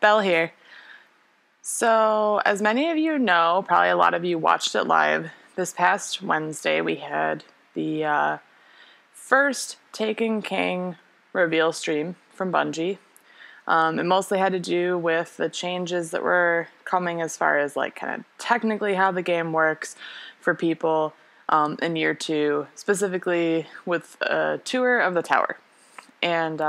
Belle here. So, as many of you know, probably a lot of you watched it live. This past Wednesday, we had the first Taken King Reveal stream from Bungie. It mostly had to do with the changes that were coming as far as like kind of technically how the game works for people in year 2, specifically with a tour of the tower. And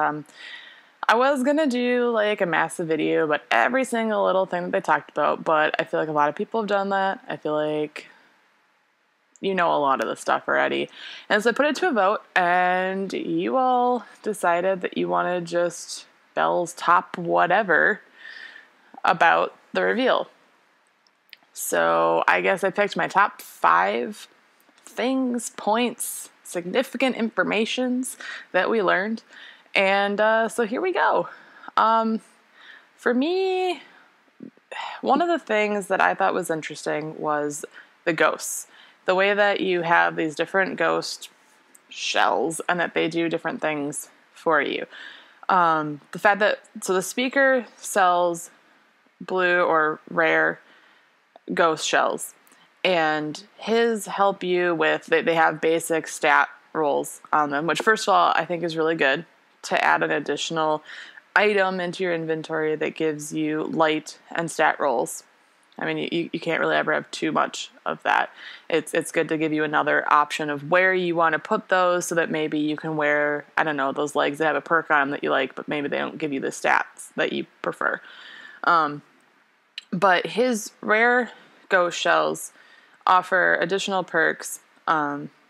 I was going to do like a massive video about every single little thing that they talked about, but I feel like a lot of people have done that. I feel like you know a lot of the stuff already. And so I put it to a vote, and you all decided that you wanted just Belle's top whatever about the reveal. So I guess I picked my top 5 things, points, significant informations that we learned. And so here we go. For me, one of the things that I thought was interesting was the ghosts. The way that you have these different ghost shells and that they do different things for you. The fact that, so the speaker sells blue or rare ghost shells, and his help you with, they have basic stat rolls on them, which first of all, I think is really good to add an additional item into your inventory that gives you light and stat rolls. I mean, you can't really ever have too much of that. It's good to give you another option of where you want to put those so that maybe you can wear, I don't know, those legs that have a perk on them that you like, but maybe they don't give you the stats that you prefer. But his rare ghost shells offer additional perks.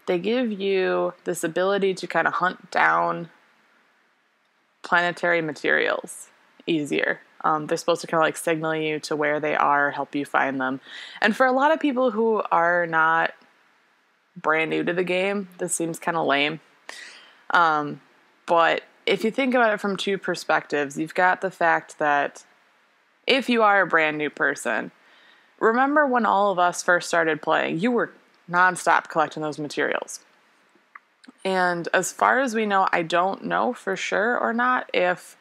They give you this ability to kind of hunt down planetary materials easier. They're supposed to kind of like signal you to where they are, help you find them. And for a lot of people who are not brand new to the game, this seems kind of lame. But if you think about it from 2 perspectives, you've got the fact that if you are a brand new person, remember when all of us first started playing, you were nonstop collecting those materials. And as far as we know, I don't know for sure or not if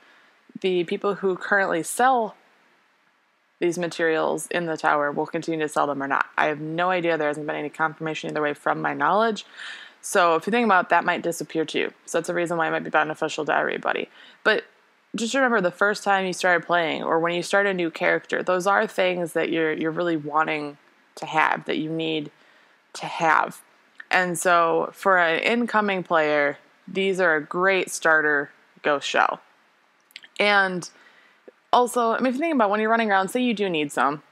the people who currently sell these materials in the tower will continue to sell them or not. I have no idea. There hasn't been any confirmation either way from my knowledge. So if you think about it, that might disappear too. So that's a reason why it might be beneficial to everybody. But just remember the first time you started playing or when you start a new character, those are things that you're really wanting to have, that you need to have. And so for an incoming player, these are a great starter ghost shell. And also, I mean, if you think about when you're running around, say you do need some,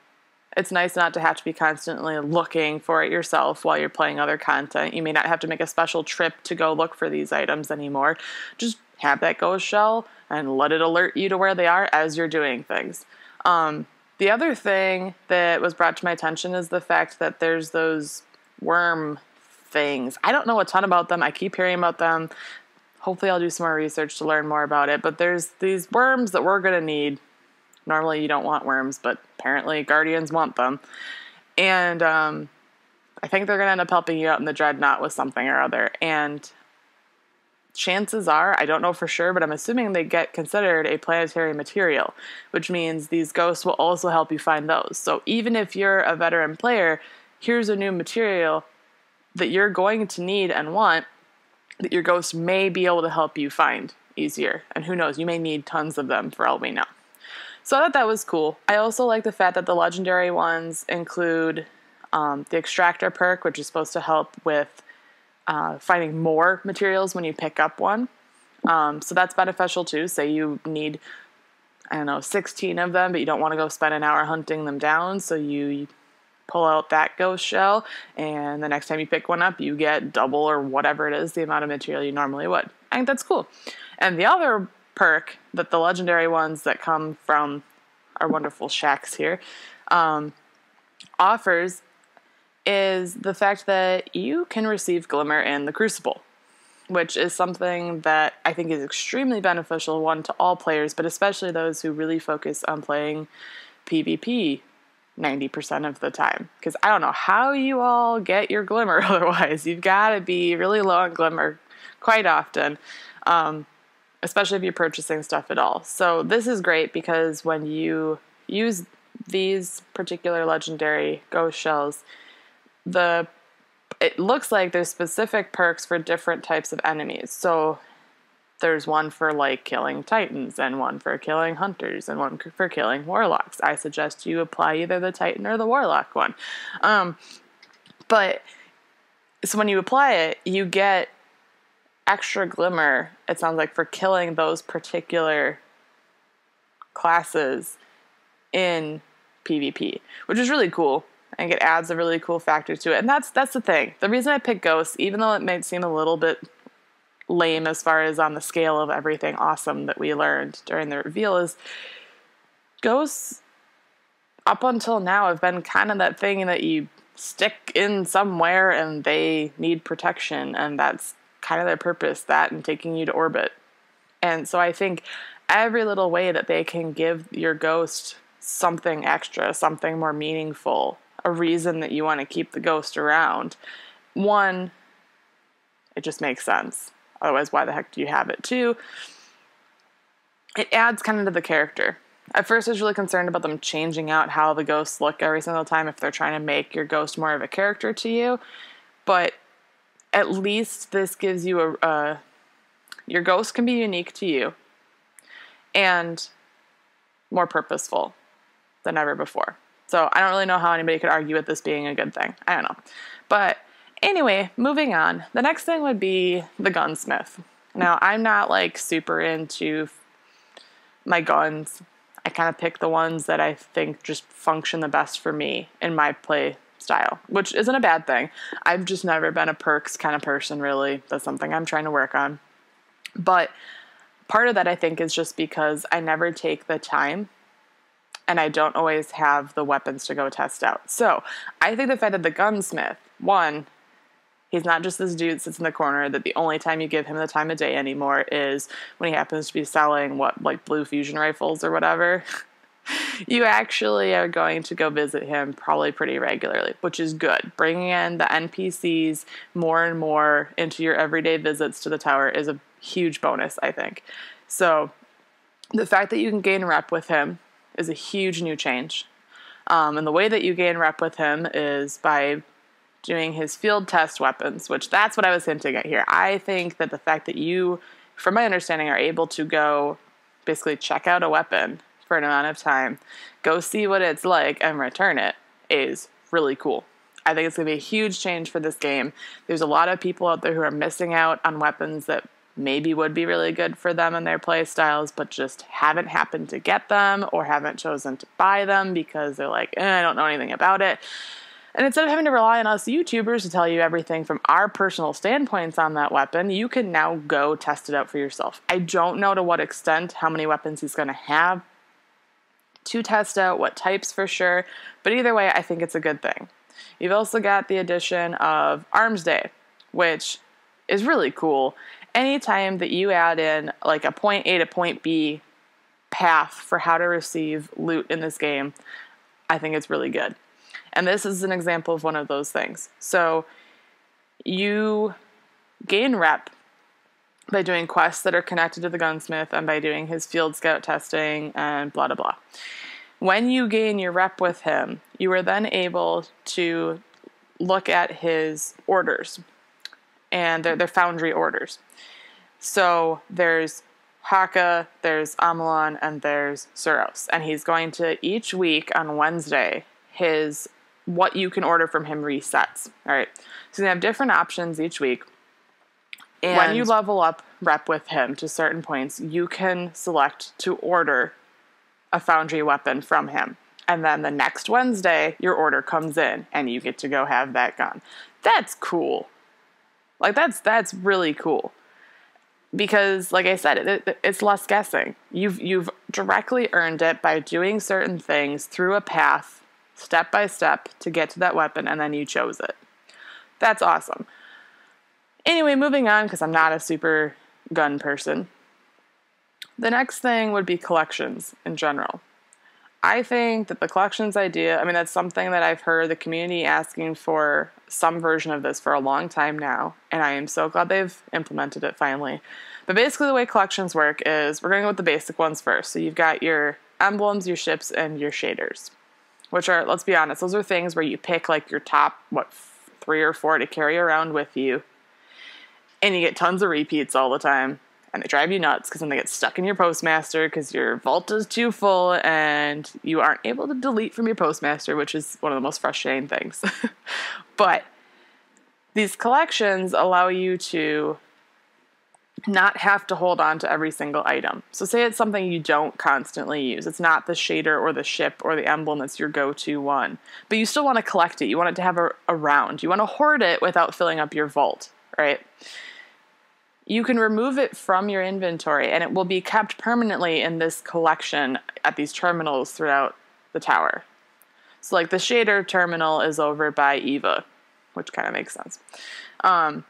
it's nice not to have to be constantly looking for it yourself while you're playing other content. You may not have to make a special trip to go look for these items anymore. Just have that ghost shell and let it alert you to where they are as you're doing things. The other thing that was brought to my attention is the fact that there's those worm things. I don't know a ton about them. I keep hearing about them. Hopefully I'll do some more research to learn more about it. But there's these worms that we're going to need. Normally you don't want worms, but apparently Guardians want them. And I think they're going to end up helping you out in the Dreadnought with something or other. And chances are, I don't know for sure, but I'm assuming they get considered a planetary material, which means these ghosts will also help you find those. So even if you're a veteran player, here's a new material that you're going to need and want that your ghost may be able to help you find easier. And who knows, you may need tons of them for all we know. So I thought that was cool. I also like the fact that the legendary ones include the extractor perk, which is supposed to help with finding more materials when you pick up one. So that's beneficial too. Say you need, 16 of them, but you don't want to go spend an hour hunting them down. So you pull out that ghost shell, and the next time you pick one up, you get double or whatever it is, the amount of material you normally would. I think that's cool. And the other perk that the legendary ones that come from our wonderful shacks here offers is the fact that you can receive Glimmer in the Crucible, which is something that I think is extremely beneficial, one, to all players, but especially those who really focus on playing PvP 90% of the time. Because I don't know how you all get your Glimmer otherwise. You've got to be really low on Glimmer quite often. especially if you're purchasing stuff at all. So this is great because when you use these particular legendary ghost shells, it looks like there's specific perks for different types of enemies. So there's one for like killing titans, and one for killing hunters, and one for killing warlocks. I suggest you apply either the titan or the warlock one. But so when you apply it, you get extra glimmer, it sounds like, for killing those particular classes in PvP, which is really cool. I think it adds a really cool factor to it. And that's the thing. The reason I picked ghosts, even though it might seem a little bit lame as far as on the scale of everything awesome that we learned during the reveal, is ghosts up until now have been kind of that thing that you stick in somewhere and they need protection, and that's kind of their purpose, that and taking you to orbit. And so I think every little way that they can give your ghost something extra, something more meaningful, a reason that you want to keep the ghost around, one, it just makes sense. Otherwise, why the heck do you have it? Two, it adds kind of to the character. At first, I was really concerned about them changing out how the ghosts look every single time if they're trying to make your ghost more of a character to you. But at least this gives you your ghost can be unique to you and more purposeful than ever before. So I don't really know how anybody could argue with this being a good thing. I don't know. But anyway, moving on. The next thing would be the gunsmith. Now, I'm not like super into my guns. I kind of pick the ones that I think just function the best for me in my play style, which isn't a bad thing. I've just never been a perks kind of person, really. That's something I'm trying to work on. But part of that, I think, is just because I never take the time and I don't always have the weapons to go test out. So I think the fact that the gunsmith, one, he's not just this dude that sits in the corner that the only time you give him the time of day anymore is when he happens to be selling like blue fusion rifles or whatever. You actually are going to go visit him probably pretty regularly, which is good. Bringing in the NPCs more and more into your everyday visits to the tower is a huge bonus, I think. So the fact that you can gain rep with him is a huge new change. And the way that you gain rep with him is by doing his field test weapons, which that's what I was hinting at here. I think that the fact that you, from my understanding, are able to go basically check out a weapon for an amount of time, go see what it's like, and return it is really cool. I think it's going to be a huge change for this game. There's a lot of people out there who are missing out on weapons that maybe would be really good for them and their play styles, but just haven't happened to get them or haven't chosen to buy them because they're like, I don't know anything about it. And instead of having to rely on us YouTubers to tell you everything from our personal standpoints on that weapon, you can now go test it out for yourself. I don't know to what extent, how many weapons he's going to have to test out, what types for sure, but either way, I think it's a good thing. You've also got the addition of Arms Day, which is really cool. Anytime that you add in like a point A to point B path for how to receive loot in this game, I think it's really good. And this is an example of one of those things. So you gain rep by doing quests that are connected to the gunsmith and by doing his field scout testing and blah, blah, blah. When you gain your rep with him, you are then able to look at his orders, and they're foundry orders. So there's Haka, there's Amalon, and there's Suros. And he's going to, each week on Wednesday, what you can order from him resets. All right. So you have different options each week. And when you level up rep with him to certain points, you can select to order a foundry weapon from him. And then the next Wednesday, your order comes in and you get to go have that gun. That's cool. Like, that's really cool. Because, like I said, it's less guessing. You've directly earned it by doing certain things through a path, step by step, to get to that weapon, and then you chose it. That's awesome. Anyway, moving on, because I'm not a super gun person. The next thing would be collections in general. I think that the collections idea, that's something that I've heard the community asking for some version of this for a long time now, and I am so glad they've implemented it finally. But basically the way collections work is we're going to go with the basic ones first. So you've got your emblems, your ships, and your shaders, which are, let's be honest, those are things where you pick like your top, 3 or 4 to carry around with you. And you get tons of repeats all the time. And they drive you nuts because then they get stuck in your postmaster because your vault is too full and you aren't able to delete from your postmaster, which is one of the most frustrating things. But these collections allow you to not have to hold on to every single item. So say it's something you don't constantly use. It's not the shader or the ship or the emblem that's your go-to one. But you still want to collect it. You want it to have a round. You want to hoard it without filling up your vault, right? You can remove it from your inventory and it will be kept permanently in this collection at these terminals throughout the tower. So like the shader terminal is over by Eva, which kind of makes sense. And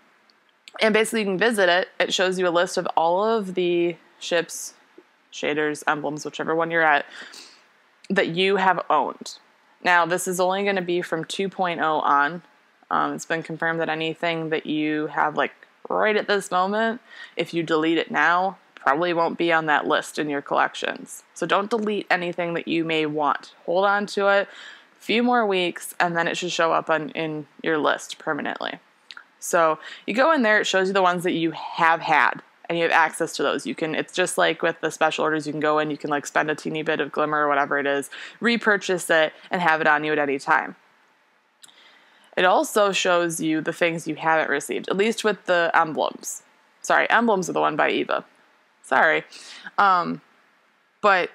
basically you can visit it. It shows you a list of all of the ships, shaders, emblems, whichever one you're at, that you have owned. Now this is only going to be from 2.0 on. It's been confirmed that anything that you have like right at this moment, if you delete it now, probably won't be on that list in your collections. So don't delete anything that you may want. Hold on to it a few more weeks and then it should show up in your list permanently. So you go in there, it shows you the ones that you have had and you have access to those. You can, it's just like with the special orders, you can go in, you can like spend a teeny bit of glimmer or whatever it is, repurchase it and have it on you at any time. It also shows you the things you haven't received, at least with the emblems. Sorry, emblems are the one by Eva. Sorry. But,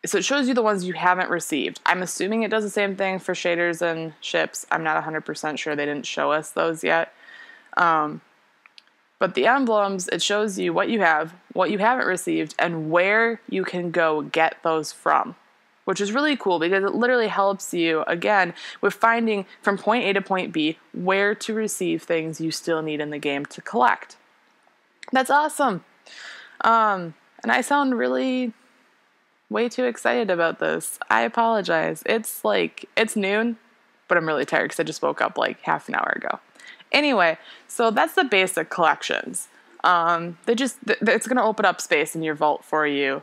so it shows you the ones you haven't received. I'm assuming it does the same thing for shaders and ships. I'm not 100% sure. They didn't show us those yet. But the emblems, it shows you what you have, what you haven't received, and where you can go get those from. Which is really cool because it literally helps you, again, with finding from point A to point B where to receive things you still need in the game to collect. That's awesome. And I sound really way too excited about this. I apologize. It's noon, but I'm really tired because I just woke up like half an hour ago. Anyway, so that's the basic collections. It's going to open up space in your vault for you.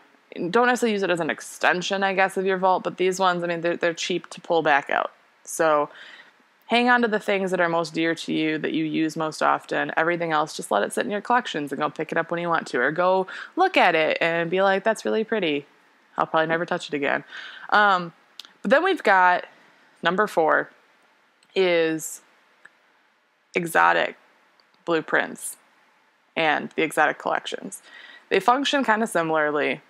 Don't necessarily use it as an extension, I guess, of your vault, but these ones, I mean, they're cheap to pull back out. So hang on to the things that are most dear to you, that you use most often. Everything else, just let it sit in your collections and go pick it up when you want to, or go look at it and be like, that's really pretty. I'll probably never touch it again. But then we've got number 4 is exotic blueprints and the exotic collections. They function kind of similarly.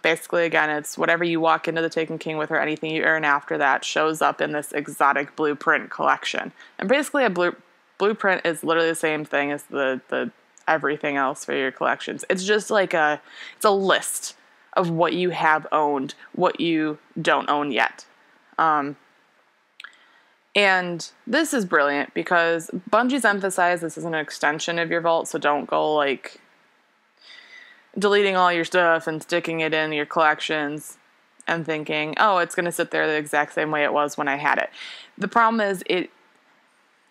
Basically, again, it's whatever you walk into the Taken King with or anything you earn after that shows up in this exotic blueprint collection. And basically, a blueprint is literally the same thing as the everything else for your collections. It's just like it's a list of what you have owned, what you don't own yet. And this is brilliant because Bungie's emphasized this is an extension of your vault, so don't go like deleting all your stuff and sticking it in your collections and thinking, oh, it's going to sit there the exact same way it was when I had it. The problem is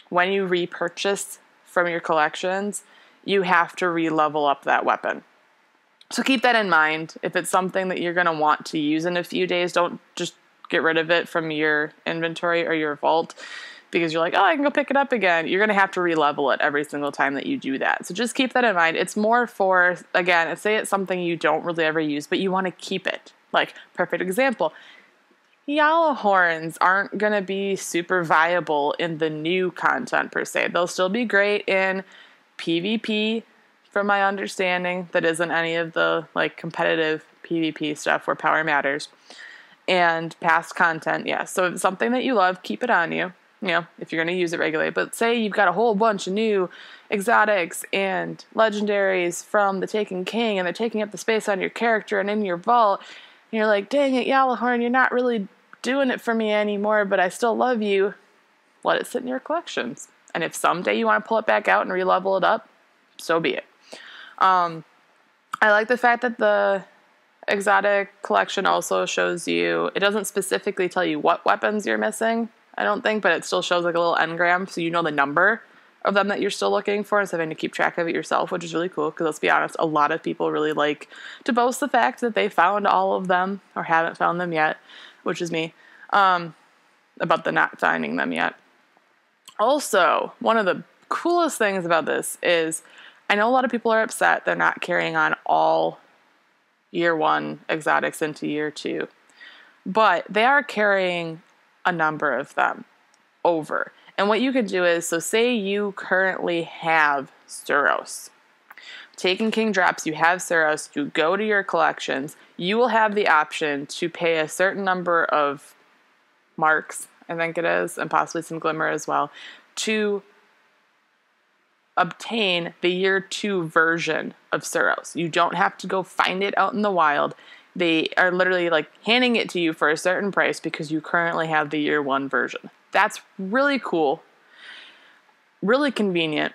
when you repurchase from your collections, you have to re-level up that weapon. So keep that in mind. If it's something that you're going to want to use in a few days, don't just get rid of it from your inventory or your vault because you're like, oh, I can go pick it up again. You're going to have to re-level it every single time that you do that. So just keep that in mind. It's more for, again, say it's something you don't really ever use, but you want to keep it. Like, perfect example. Yellow horns aren't going to be super viable in the new content per se. They'll still be great in PvP, from my understanding, that isn't any of the like competitive PvP stuff where power matters. And past content, yeah. So if it's something that you love, keep it on you. You know, if you're going to use it regularly. But say you've got a whole bunch of new exotics and legendaries from the Taken King, and they're taking up the space on your character and in your vault, and you're like, dang it, Yellowhorn, you're not really doing it for me anymore, but I still love you. Let it sit in your collections. And if someday you want to pull it back out and re-level it up, so be it. I like the fact that the exotic collection also shows you, it doesn't specifically tell you what weapons you're missing, I don't think, but it still shows like a little engram so you know the number of them that you're still looking for instead of having to keep track of it yourself, which is really cool because let's be honest, a lot of people really like to boast the fact that they found all of them or haven't found them yet, which is me, about the not finding them yet. Also, one of the coolest things about this is I know a lot of people are upset they're not carrying on all year 1 exotics into year 2, but they are carrying a number of them over. And what you can do is, so say you currently have Suros. Taken King drops, you have Suros, you go to your collections, you will have the option to pay a certain number of marks, I think it is, and possibly some glimmer as well, to obtain the year 2 version of Suros. You don't have to go find it out in the wild. They are literally like handing it to you for a certain price because you currently have the year 1 version. That's really cool, really convenient.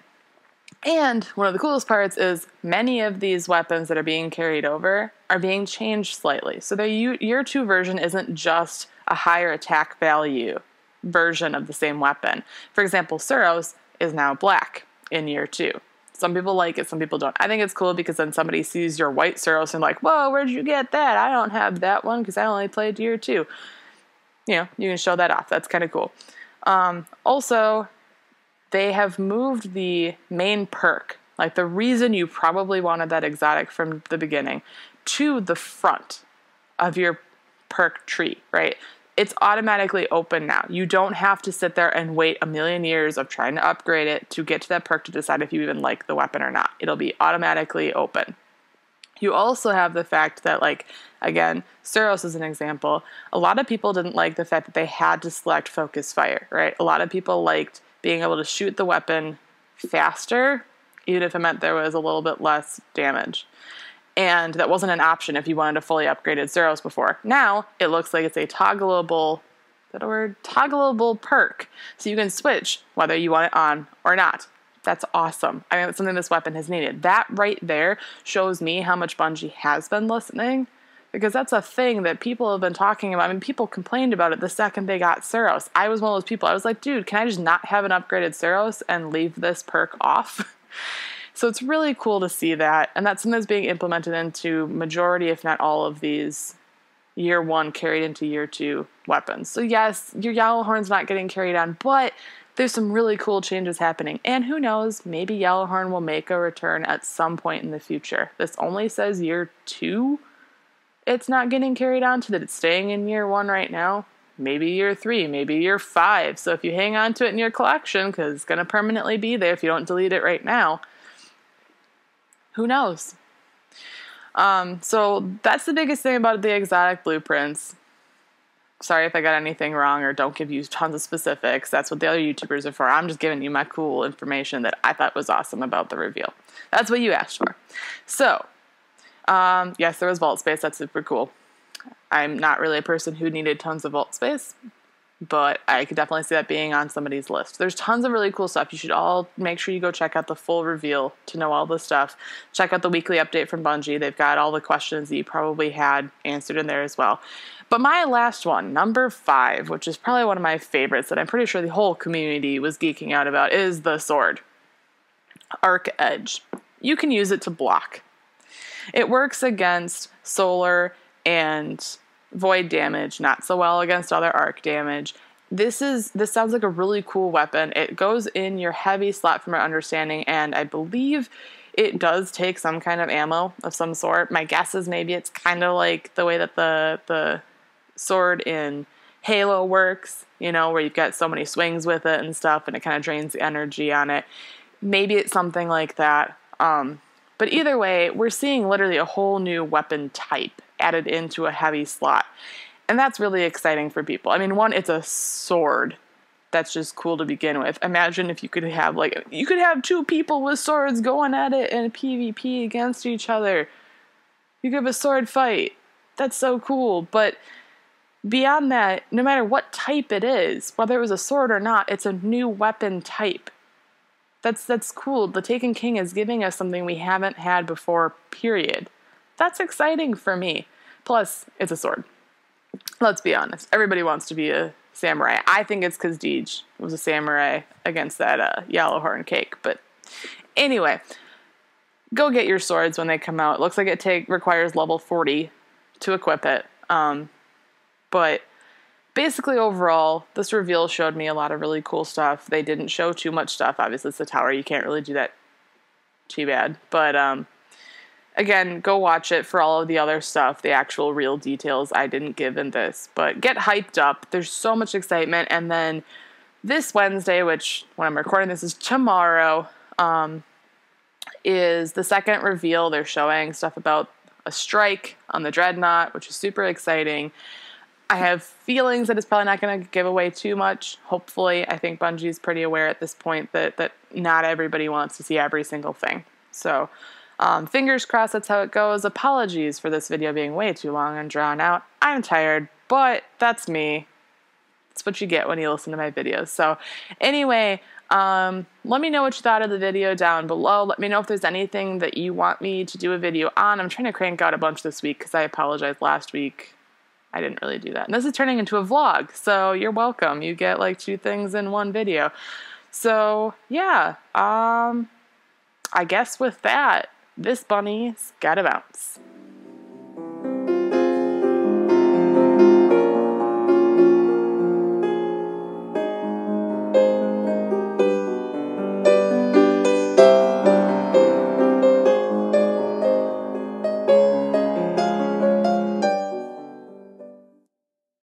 And one of the coolest parts is many of these weapons that are being carried over are being changed slightly. So the year 2 version isn't just a higher attack value version of the same weapon. For example, Suros is now black in year 2. Some people like it, some people don't. I think it's cool because then somebody sees your white Suros and like, whoa, where'd you get that? I don't have that one because I only played year 2. You know, you can show that off. That's kind of cool. Also, they have moved the main perk, like the reason you probably wanted that exotic from the beginning, to the front of your perk tree, right? It's automatically open now. You don't have to sit there and wait a million years of trying to upgrade it to get to that perk to decide if you even like the weapon or not. It'll be automatically open. You also have the fact that, like, again, Suros is an example. A lot of people didn't like the fact that they had to select focus fire, right? A lot of people liked being able to shoot the weapon faster, even if it meant there was a little bit less damage. And that wasn't an option if you wanted a fully upgraded Suros before. Now, it looks like it's a toggleable, is that a word? Toggleable perk. So you can switch whether you want it on or not. That's awesome. I mean, that's something this weapon has needed. That right there shows me how much Bungie has been listening, because that's a thing that people have been talking about. I mean, people complained about it the second they got Suros. I was one of those people. I was like, dude, can I just not have an upgraded Suros and leave this perk off? So it's really cool to see that. And that's something that's being implemented into majority, if not all of these year 1 carried into year 2 weapons. So yes, your Yellowhorn's not getting carried on, but there's some really cool changes happening. And who knows, maybe Yellowhorn will make a return at some point in the future. This only says year 2. It's not getting carried on to that. It's staying in year 1 right now. Maybe year 3, maybe year 5. So if you hang on to it in your collection, because it's going to permanently be there if you don't delete it right now, who knows? So that's the biggest thing about the exotic blueprints. Sorry if I got anything wrong or don't give you tons of specifics. That's what the other YouTubers are for. I'm just giving you my cool information that I thought was awesome about the reveal. That's what you asked for. So, yes, there was vault space. That's super cool. I'm not really a person who needed tons of vault space, but I could definitely see that being on somebody's list. There's tons of really cool stuff. You should all make sure you go check out the full reveal to know all this stuff. Check out the weekly update from Bungie. They've got all the questions that you probably had answered in there as well. But my last one, number 5, which is probably one of my favorites that I'm pretty sure the whole community was geeking out about, is the sword. Arc Edge. You can use it to block. It works against solar and void damage, not so well against other arc damage. This sounds like a really cool weapon. It goes in your heavy slot from our understanding, and I believe it does take some kind of ammo of some sort. My guess is maybe it's kind of like the way that the sword in Halo works, you know, where you've got so many swings with it and stuff, and it kind of drains the energy on it. Maybe it's something like that. But either way, we're seeing literally a whole new weapon type added into a heavy slot. And that's really exciting for people. I mean, one, it's a sword. That's just cool to begin with. Imagine if you could have, you could have 2 people with swords going at it in a PvP against each other. You could have a sword fight. That's so cool. But beyond that, no matter what type it is, whether it was a sword or not, it's a new weapon type. That's cool. The Taken King is giving us something we haven't had before, period. That's exciting for me. Plus, it's a sword. Let's be honest. Everybody wants to be a samurai. I think it's because Deej was a samurai against that yellow horn cake. But anyway, go get your swords when they come out. It looks like it requires level 40 to equip it. But basically, overall, this reveal showed me a lot of really cool stuff. They didn't show too much stuff. Obviously, it's the tower. You can't really do that too bad. But again, go watch it for all of the other stuff, the actual real details I didn't give in this. But get hyped up. There's so much excitement. And then this Wednesday, which when I'm recording this is tomorrow, is the second reveal. They're showing stuff about a strike on the Dreadnought, which is super exciting. I have feelings that it's probably not going to give away too much. Hopefully, I think Bungie is pretty aware at this point that not everybody wants to see every single thing. So, fingers crossed that's how it goes. Apologies for this video being way too long and drawn out. I'm tired, but that's me. That's what you get when you listen to my videos. So, anyway, let me know what you thought of the video down below. Let me know if there's anything that you want me to do a video on. I'm trying to crank out a bunch this week because I apologize last week. I didn't really do that. And this is turning into a vlog, so you're welcome. You get like 2 things in one video. So, yeah, I guess with that, this bunny's gotta bounce.